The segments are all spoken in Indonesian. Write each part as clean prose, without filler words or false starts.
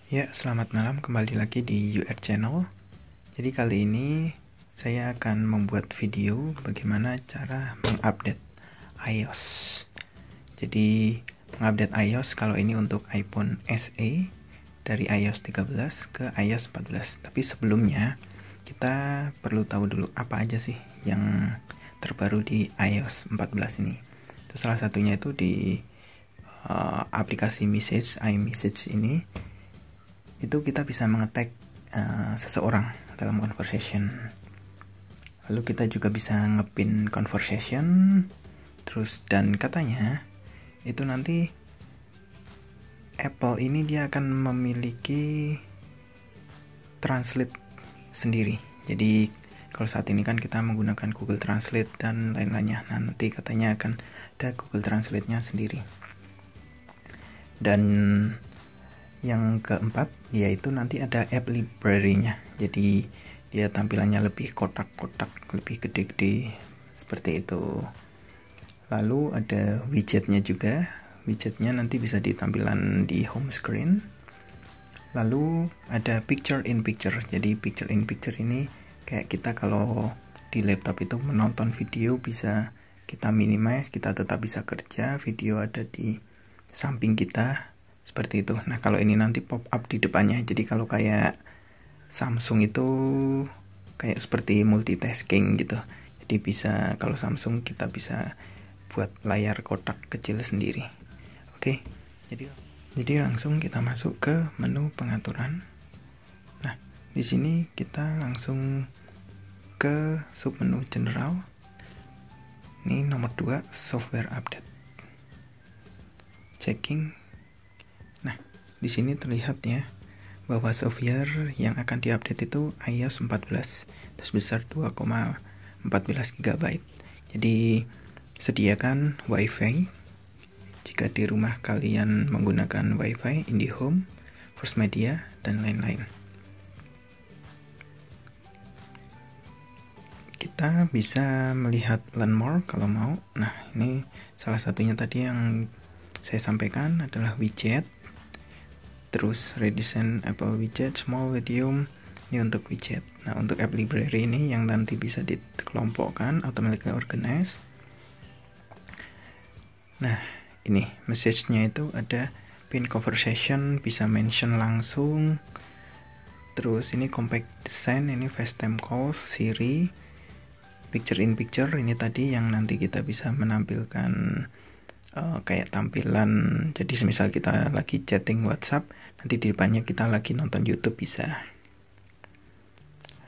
Ya, selamat malam, kembali lagi di UR Channel. Jadi kali ini saya akan membuat video bagaimana cara mengupdate iOS. Jadi mengupdate iOS kalau ini untuk iPhone SE dari iOS 13 ke iOS 14. Tapi sebelumnya kita perlu tahu dulu apa aja sih yang terbaru di iOS 14 ini. Itu salah satunya itu di aplikasi message, iMessage ini. Itu kita bisa mengetek seseorang dalam conversation. Lalu kita juga bisa ngepin conversation. Terus dan katanya itu nanti Apple ini dia akan memiliki translate sendiri. Jadi kalau saat ini kan kita menggunakan Google Translate dan lain-lainnya. Nah, nanti katanya akan ada Google Translate-nya sendiri. Dan yang keempat yaitu nanti ada app library-nya. Jadi dia tampilannya lebih kotak-kotak, lebih gede-gede seperti itu. Lalu ada widgetnya juga. Widgetnya nanti bisa di tampilan di home screen. Lalu ada picture in picture. Jadi picture in picture ini kayak kita kalau di laptop itu menonton video bisa kita minimize, kita tetap bisa kerja, video ada di samping kita. Seperti itu. Nah, kalau ini nanti pop up di depannya. Jadi kalau kayak Samsung itu kayak seperti multitasking gitu. Jadi bisa, kalau Samsung kita bisa buat layar kotak kecil sendiri. Oke. Jadi langsung kita masuk ke menu pengaturan. Nah, di sini kita langsung ke submenu general. Ini nomor 2, software update. Checking. Di sini terlihat ya bahwa software yang akan diupdate itu iOS 14 sebesar 2,14 GB. Jadi sediakan WiFi jika di rumah kalian menggunakan WiFi, IndiHome, First Media dan lain-lain. Kita bisa melihat Learn More kalau mau. Nah, ini salah satunya tadi yang saya sampaikan adalah widget. Terus redesign Apple widget, small, medium, ini untuk widget. Nah, untuk app library ini yang nanti bisa dikelompokkan, automatically organize. Nah, ini message-nya itu ada pin conversation, bisa mention langsung. Terus ini compact design, ini FaceTime calls, Siri, picture in picture, ini tadi yang nanti kita bisa menampilkan kayak tampilan. Jadi semisal kita lagi chatting WhatsApp, nanti di depannya kita lagi nonton YouTube bisa.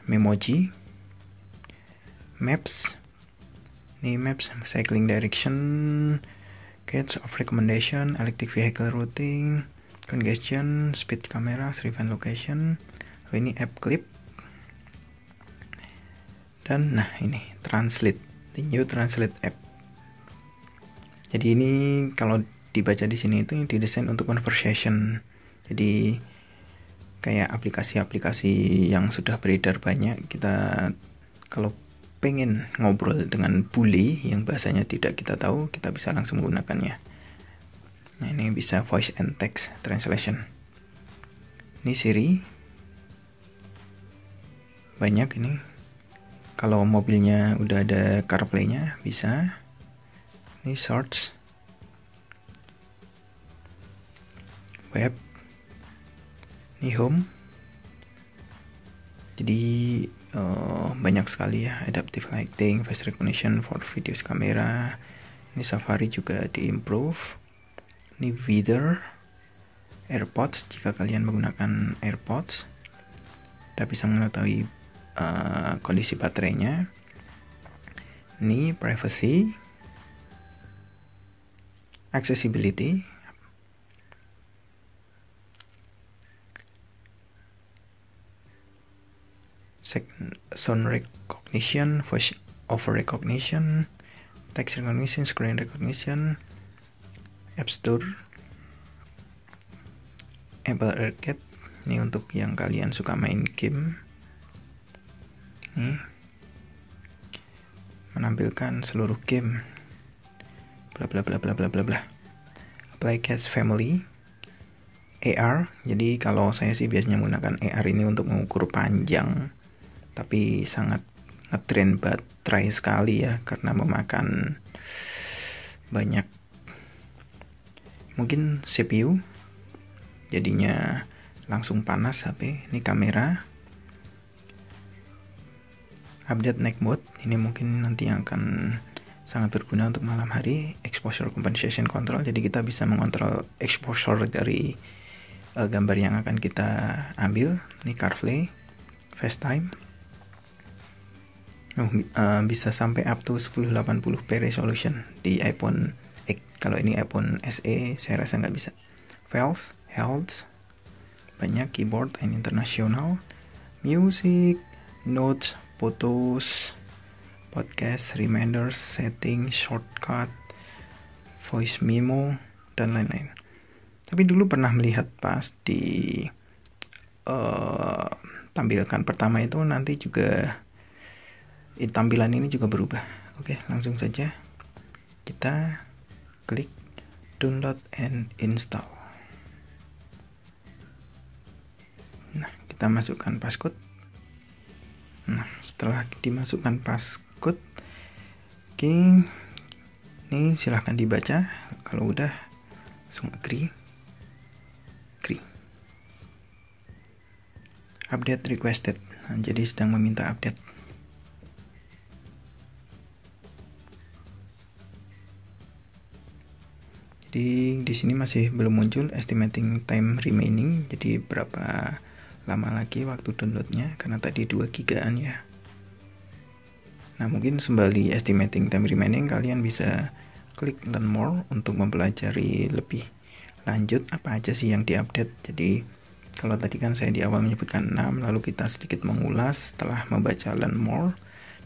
Memoji, Maps, ini Maps, cycling direction, gates of recommendation, electric vehicle routing, congestion, speed camera, rewind location. Lalu ini app clip. Dan nah ini translate, the new translate app. Jadi ini kalau dibaca di sini itu didesain untuk conversation. Jadi kayak aplikasi-aplikasi yang sudah beredar banyak, kita kalau pengen ngobrol dengan bule yang bahasanya tidak kita tahu, kita bisa langsung menggunakannya. Nah, ini bisa voice and text translation. Ini Siri. Banyak ini. Kalau mobilnya udah ada CarPlay-nya bisa. Ini search, web, ini home. Jadi banyak sekali ya, adaptive lighting, face recognition for videos kamera. Ini Safari juga diimprove. Ini weather, AirPods jika kalian menggunakan AirPods, kita bisa mengetahui kondisi baterainya. Ini privacy, accessibility, sound recognition, voice over recognition, text recognition, screen recognition, App Store, Apple Arcade, ini untuk yang kalian suka main game. Ini menampilkan seluruh game. Bla bla bla bla bla bla bla. Apply Cast Family. AR. Jadi kalau saya sih biasanya menggunakan AR ini untuk mengukur panjang, tapi sangat ngedrain baterai sekali ya, karena memakan banyak mungkin CPU, jadinya langsung panas HP. Ini kamera, update night mode, ini mungkin nanti yang akan sangat berguna untuk malam hari. Exposure compensation control, jadi kita bisa mengontrol exposure dari gambar yang akan kita ambil. Ini CarPlay, FaceTime, bisa sampai up to 1080p resolution di iPhone X. Kalau ini iPhone SE saya rasa nggak bisa. Files, health, banyak, keyboard and international, music, notes, photos, podcast, reminders, setting, shortcut, voice memo, dan lain-lain. Tapi dulu pernah melihat pas di tampilkan pertama itu nanti juga tampilan ini juga berubah. Oke, langsung saja kita klik download and install. Nah, kita masukkan passcode. Nah, setelah dimasukkan passcode, oke, ini silahkan dibaca. Kalau udah, langsung agree. Update requested. Nah, jadi sedang meminta update. Jadi di sini masih belum muncul estimating time remaining. Jadi berapa lama lagi waktu downloadnya, karena tadi 2 gigaan ya. Nah, mungkin sembari estimating time remaining, kalian bisa klik learn more untuk mempelajari lebih lanjut apa aja sih yang diupdate. Jadi kalau tadi kan saya di awal menyebutkan 6, lalu kita sedikit mengulas setelah membaca learn more,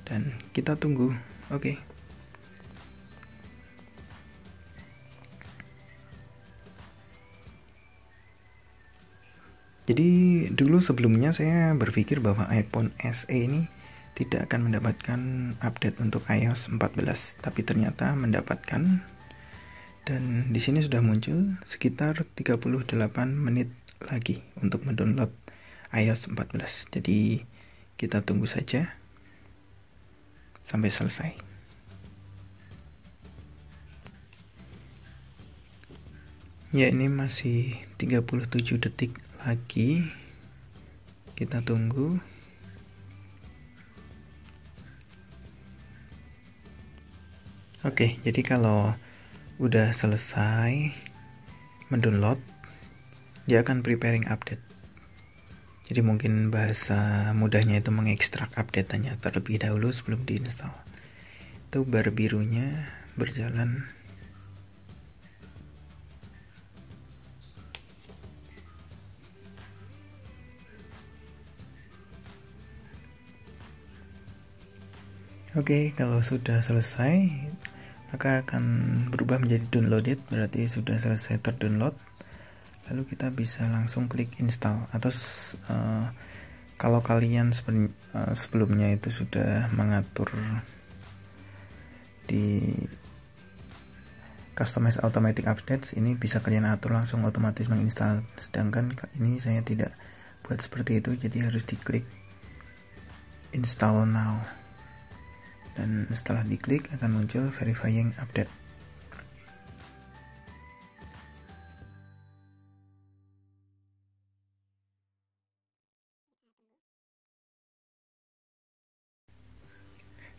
dan kita tunggu. Oke. Jadi dulu sebelumnya saya berpikir bahwa iPhone SE ini tidak akan mendapatkan update untuk iOS 14, tapi ternyata mendapatkan. Dan di sini sudah muncul sekitar 38 menit lagi untuk mendownload iOS 14. Jadi kita tunggu saja sampai selesai. Ya, ini masih 37 detik lagi. Kita tunggu. Oke, jadi kalau udah selesai mendownload, dia akan preparing update. Jadi mungkin bahasa mudahnya itu mengekstrak update-nya terlebih dahulu sebelum diinstal. Itu bar birunya berjalan. Oke, kalau sudah selesai, maka akan berubah menjadi downloaded, berarti sudah selesai terdownload. Lalu kita bisa langsung klik install. Atau kalau kalian sebelumnya itu sudah mengatur di customize automatic updates, ini bisa kalian atur langsung otomatis menginstal. Sedangkan ini saya tidak buat seperti itu, jadi harus diklik install now. Dan setelah diklik akan muncul verifying update.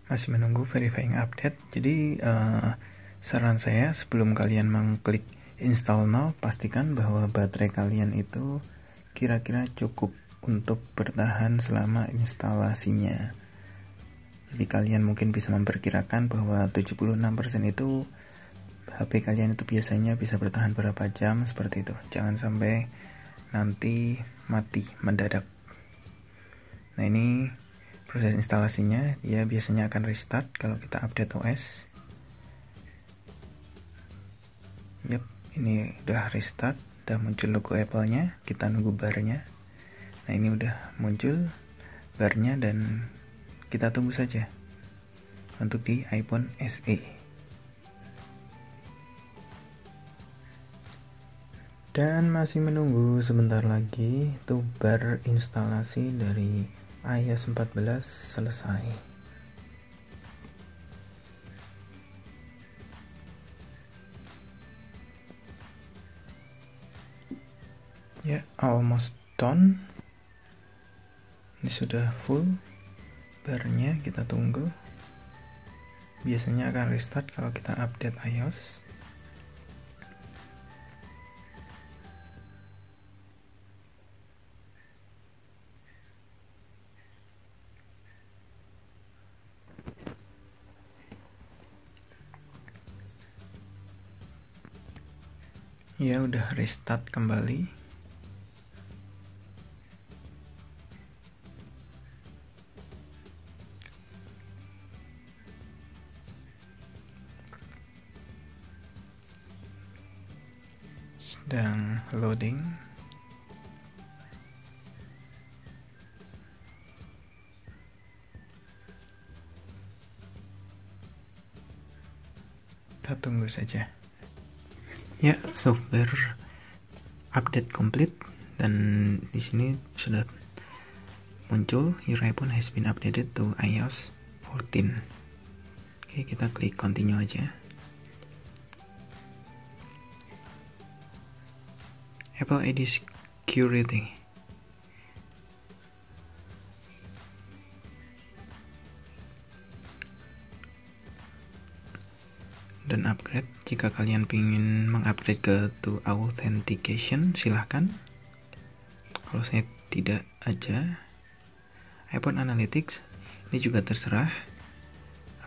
Masih menunggu verifying update. Jadi saran saya sebelum kalian mengklik install now, pastikan bahwa baterai kalian itu kira-kira cukup untuk bertahan selama instalasinya. Jadi kalian mungkin bisa memperkirakan bahwa 76% itu HP kalian itu biasanya bisa bertahan berapa jam, seperti itu. Jangan sampai nanti mati mendadak. Nah, ini proses instalasinya. Dia biasanya akan restart kalau kita update OS. Yap, ini udah restart, udah muncul logo Apple-nya. Kita nunggu barnya. Nah, ini udah muncul barnya dan kita tunggu saja untuk di iPhone SE. Dan masih menunggu sebentar lagi tubar instalasi dari iOS 14 selesai. Ya, almost done. Ini sudah full barnya, kita tunggu. Biasanya akan restart kalau kita update iOS. Ya, udah restart kembali. Sedang loading. Kita tunggu saja. Ya, software update complete, dan di sini sudah muncul your iPhone has been updated to iOS 14. Oke, kita klik continue aja. Apple ID Security. Dan upgrade. Jika kalian ingin mengupgrade ke to authentication, silahkan. Kalau saya tidak aja. iPhone Analytics, ini juga terserah.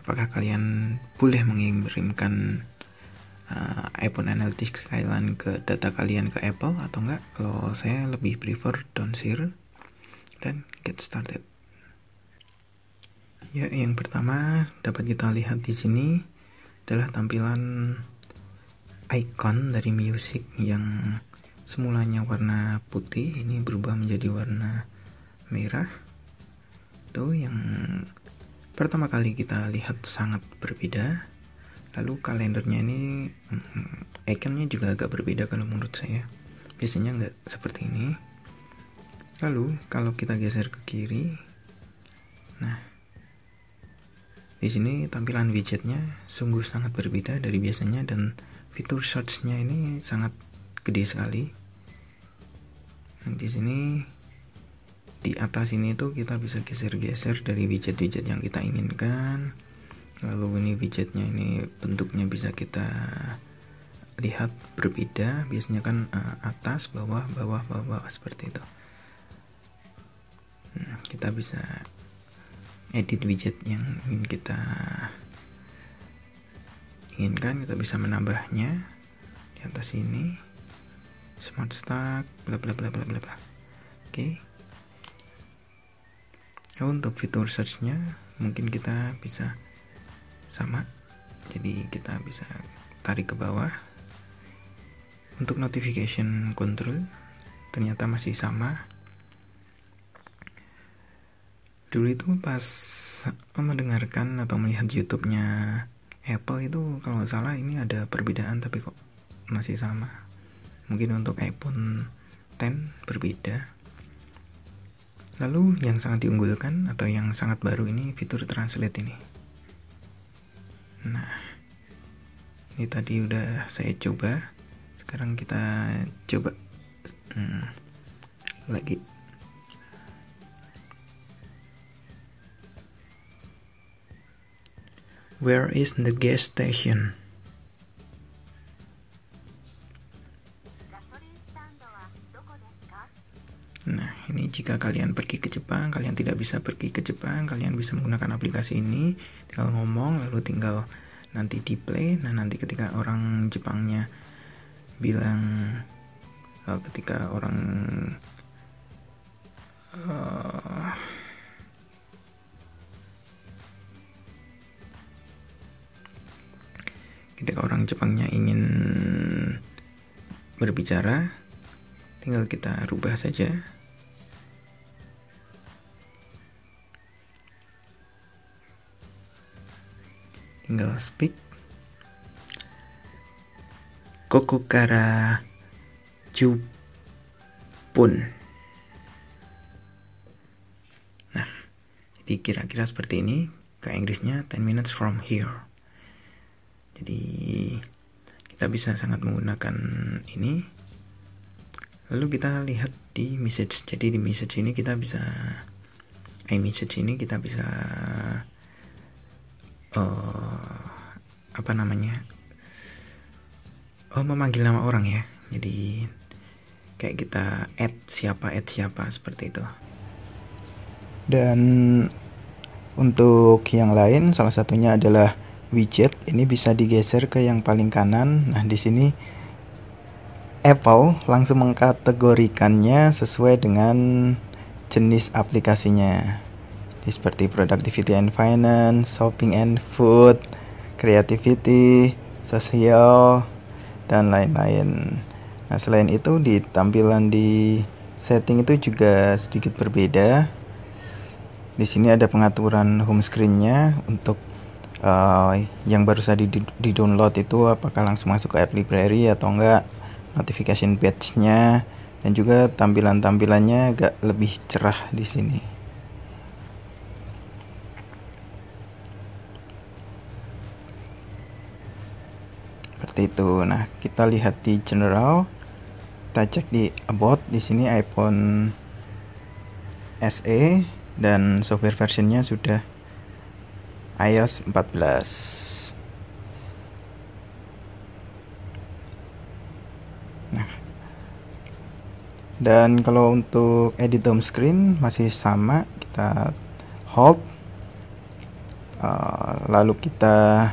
Apakah kalian boleh mengirimkan iPhone Analytics kalian ke data kalian ke Apple atau enggak? Kalau saya lebih prefer don't share. Dan get started. Ya, yang pertama dapat kita lihat di sini adalah tampilan icon dari music yang semulanya warna putih, ini berubah menjadi warna merah. Itu yang pertama kali kita lihat sangat berbeda. Lalu kalendernya ini iconnya juga agak berbeda kalau menurut saya. Biasanya nggak seperti ini. Lalu kalau kita geser ke kiri, nah di sini tampilan widgetnya sungguh sangat berbeda dari biasanya, dan fitur search-nya ini sangat gede sekali. Nah, di sini di atas ini tuh kita bisa geser-geser dari widget-widget yang kita inginkan. Lalu ini widgetnya ini bentuknya bisa kita lihat berbeda. Biasanya kan atas, bawah, bawah, bawah seperti itu. Nah, kita bisa edit widget yang ingin kita inginkan, kita bisa menambahnya di atas ini, smart stack, bla bla bla bla bla bla. Oke. Untuk fitur search-nya mungkin kita bisa sama, jadi kita bisa tarik ke bawah. Untuk notification control ternyata masih sama. Dulu itu pas mendengarkan atau melihat YouTube-nya Apple itu kalau nggak salah ini ada perbedaan, tapi kok masih sama. Mungkin untuk iPhone X berbeda. Lalu yang sangat diunggulkan atau yang sangat baru ini fitur translate ini. Nah, ini tadi udah saya coba. Sekarang kita coba lagi. Where is the gas station? Nah, ini jika kalian pergi ke Jepang, kalian tidak bisa pergi ke Jepang, kalian bisa menggunakan aplikasi ini, tinggal ngomong, lalu tinggal nanti di play. Nah, nanti ketika orang Jepangnya bilang, ketika orang ketika orang Jepangnya ingin berbicara, tinggal kita rubah saja. Tinggal speak. Koko kara Jepun. Nah, jadi kira-kira seperti ini. Ke Inggrisnya 10 minutes from here. Jadi kita bisa sangat menggunakan ini. Lalu kita lihat di message. Jadi di message ini kita bisa memanggil nama orang ya. Jadi kayak kita add siapa seperti itu. Dan untuk yang lain, salah satunya adalah widget. Ini bisa digeser ke yang paling kanan. Nah, di sini Apple langsung mengkategorikannya sesuai dengan jenis aplikasinya. Jadi seperti productivity and finance, shopping and food, creativity, sosial, dan lain-lain. Nah, selain itu di tampilan di setting itu juga sedikit berbeda. Di sini ada pengaturan home screen-nya untuk yang baru saja di-download itu apakah langsung masuk ke app library atau enggak, notification badge-nya, dan juga tampilannya agak lebih cerah di sini. Seperti itu. Nah, kita lihat di general, kita cek di about. Di sini iPhone SE dan software versionnya sudah iOS 14. Nah, dan kalau untuk edit home screen masih sama, kita hold, lalu kita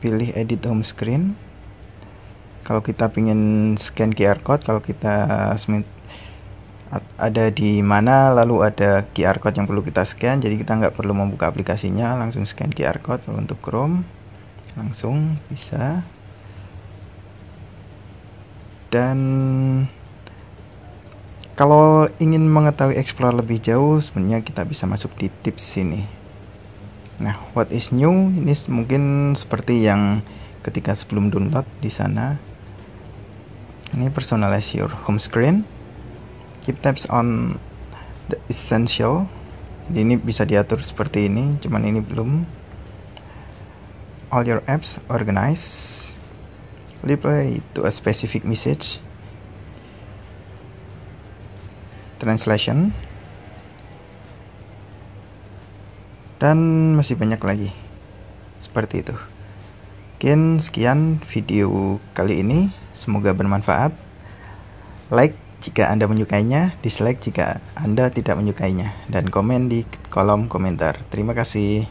pilih edit home screen. Kalau kita ingin scan QR code, kalau kita ada di mana, lalu ada QR code yang perlu kita scan, jadi kita nggak perlu membuka aplikasinya, langsung scan QR code. Untuk Chrome langsung bisa. Dan kalau ingin mengetahui explore lebih jauh, sebenarnya kita bisa masuk di tips sini. Nah, what is new ini mungkin seperti yang ketika sebelum download di sana. Ini personalize your home screen. Keep tabs on the essential. Jadi ini bisa diatur seperti ini, cuman ini belum. All your apps organize. Reply to a specific message. Translation. Dan masih banyak lagi. Seperti itu. Mungkin sekian video kali ini. Semoga bermanfaat. Like jika Anda menyukainya, dislike jika Anda tidak menyukainya, dan komen di kolom komentar. Terima kasih.